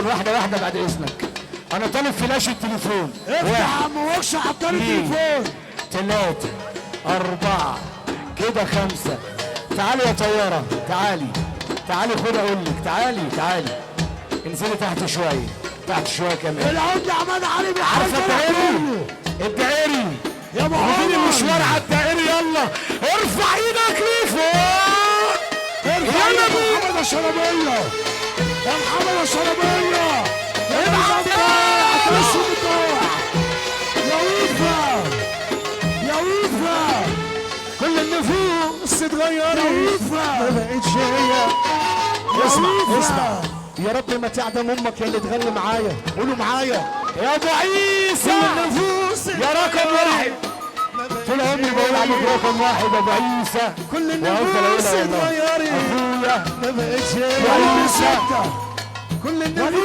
واحده واحده بعد اذنك. انا طالب فلاش التليفون. افتح يا عم وكش عطل التليفون. 3 4 كده 5. تعالي يا طياره، تعالي خد اقول لك. تعالي انزلي تحت شويه، تحت شويه كمان. العمده عماد علي عارفه الدائري يا محمد المشوار على الدائري. يلا ارفع ايدك لفوق. ارفع ايدك يا محمد الشربيه، يا محمد الشربيه. ابعت يا ويفا كل النفوس اتغيرت ما بقتش هي. اسمع يا رب ما تعدم امك يا اللي تغني معايا. قولوا معايا يا ابو عيسى. كل النفوس يا رقم واحد. طول عمري بقول عليك رقم واحد يا ابو عيسى. كل النفوس اتغيرت اخويا ما بقتش هي. كل النفوس